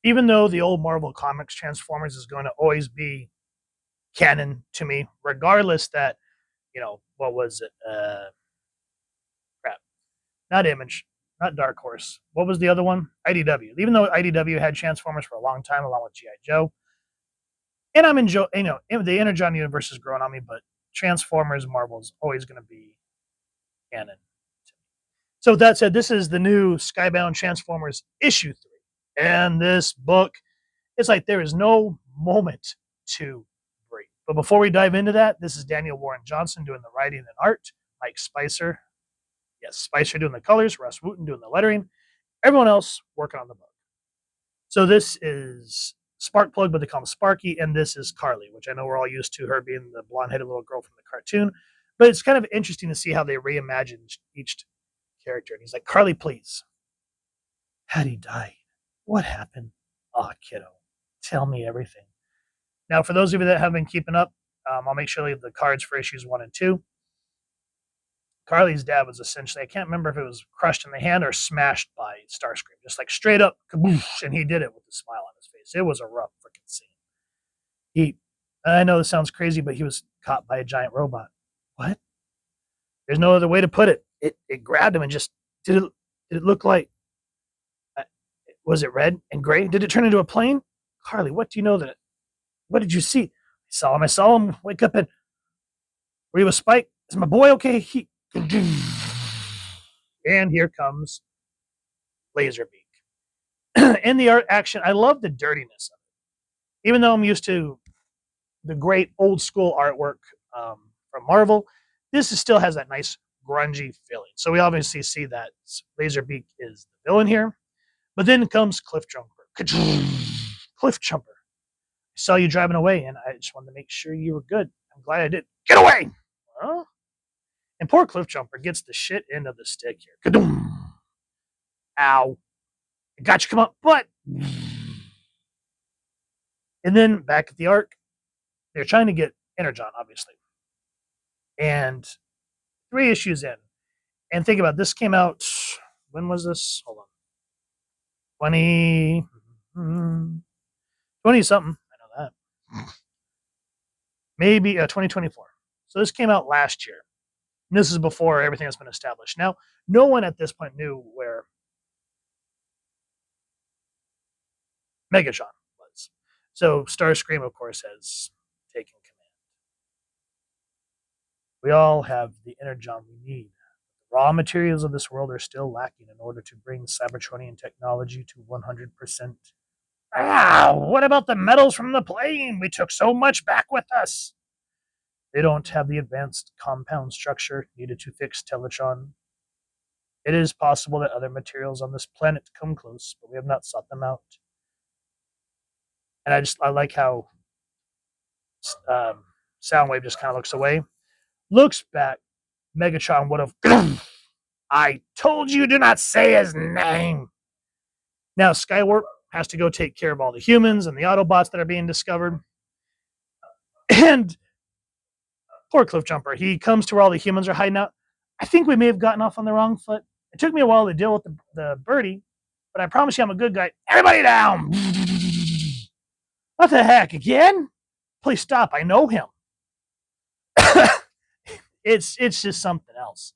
even though the old Marvel Comics Transformers is going to always be canon to me, regardless that, what was it? Crap. Not Image, not Dark Horse. What was the other one? IDW. Even though IDW had Transformers for a long time, along with G.I. Joe. And I'm enjoying, the Energon universe is growing on me, but Transformers Marvel is always going to be canon. So with that said, this is the new Skybound Transformers issue 3. And this book, it's like there is no moment to breathe. But before we dive into that, this is Daniel Warren Johnson doing the writing and art, Mike Spicer. Yes, Spicer doing the colors, Rus Wooton doing the lettering, everyone else working on the book. So this is Sparkplug, but they call him Sparky, and this is Carly, which I know we're all used to her being the blonde-headed little girl from the cartoon. But it's kind of interesting to see how they reimagined each character. And he's like, Carly, please. Had he died? What happened? Oh, kiddo, tell me everything. Now, for those of you that have been keeping up, I'll make sure to leave the cards for issues 1 and 2. Carly's dad was essentially, I can't remember if it was crushed in the hand or smashed by Starscream, just like straight up, kaboosh, and he did it with a smile on his face. It was a rough freaking scene. I know this sounds crazy, but he was caught by a giant robot. What? There's no other way to put it. It grabbed him and just, did it look like, was it red and gray? Did it turn into a plane? Carly, what do you know what did you see? I saw him wake up and, were you a Spike? Is my boy okay? And here comes Laserbeak. In the art action, I love the dirtiness of it. Even though I'm used to the great old school artwork from Marvel, this still has that nice grungy feeling. So we obviously see that Laserbeak is the villain here. But then comes Cliffjumper. Cliffjumper. I saw you driving away, and I just wanted to make sure you were good. I'm glad I did. Get away! Huh? And poor Cliffjumper gets the shit end of the stick here. Ka-doom! Ow. I got you, come up, but. And then back at the Ark, they're trying to get Energon, obviously. And 3 issues in. And think about it, this came out, when was this? Hold on. 20 something. I know that. Maybe 2024. So this came out last year. And this is before everything has been established. Now, no one at this point knew where Megatron was. So Starscream, of course, has taken command. We all have the Energon we need. The raw materials of this world are still lacking in order to bring Cybertronian technology to 100%. What about the metals from the plane? We took so much back with us. They don't have the advanced compound structure needed to fix Teletron. It is possible that other materials on this planet come close, but we have not sought them out. And I like how Soundwave just kind of looks away. Looks back. Megatron would have. I told you do not say his name. Now Skywarp has to go take care of all the humans and the Autobots that are being discovered. And poor Cliffjumper, he comes to where all the humans are hiding out. I think we may have gotten off on the wrong foot. It took me a while to deal with the birdie, but I promise you I'm a good guy. Everybody down! What the heck, again? Please stop, I know him. It's just something else.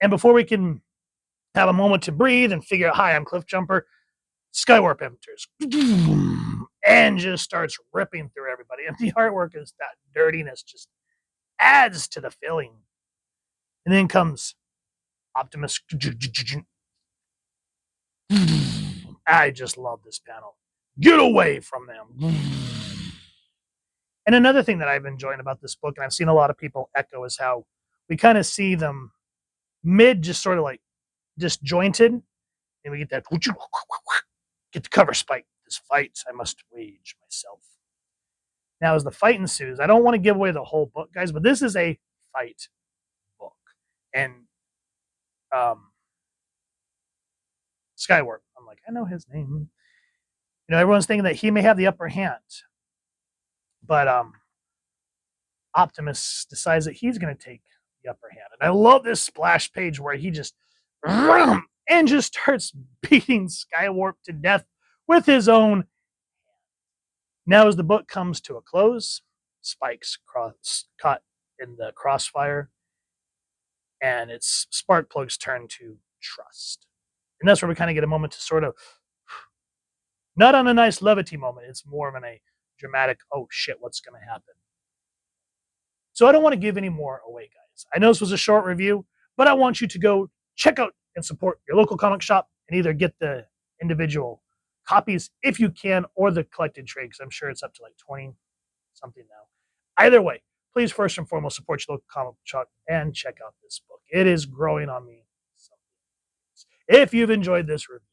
And before we can have a moment to breathe and figure out, hi, I'm Cliffjumper, Skywarp enters and just starts ripping through everybody. And the artwork is that dirtiness just adds to the feeling. And then comes Optimus. I just love this panel. Get away from them. And another thing that I've enjoyed about this book, and I've seen a lot of people echo, is how we kind of see them mid just sort of like disjointed. And we get that, get the cover spike. This fight I must wage myself. Now, as the fight ensues, I don't want to give away the whole book, guys, but this is a fight book. And Skywarp, I'm like, I know his name. Everyone's thinking that he may have the upper hand. But Optimus decides that he's going to take the upper hand. And I love this splash page where he just and just starts beating Skywarp to death with his own Now, as the book comes to a close, Spike's caught in the crossfire, and it's Sparkplug's turn to trust. And that's where we kind of get a moment to sort of, not on a nice levity moment, it's more of a dramatic, oh shit, what's going to happen? So I don't want to give any more away, guys. I know this was a short review, but I want you to go check out and support your local comic shop and either get the individual copies if you can, or the collected trade, because I'm sure it's up to like 20 something now. Either way, please first and foremost support your local comic shop and check out this book. It is growing on me. If you've enjoyed this review,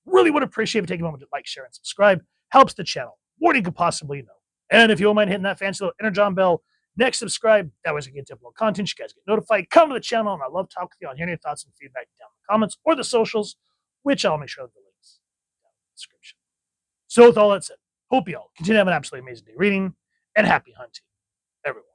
really would appreciate if you take a moment to like, share, and subscribe. Helps the channel more than you could possibly know. And if you don't mind hitting that fancy little Energon bell, next subscribe. That way, I get typical content. You guys get notified. Come to the channel, and I love talking with you. I'll hear your thoughts and feedback down in the comments or the socials, which I'll make sure the links down in the description. So, with all that said, hope you all continue to have an absolutely amazing day reading, and happy hunting, everyone.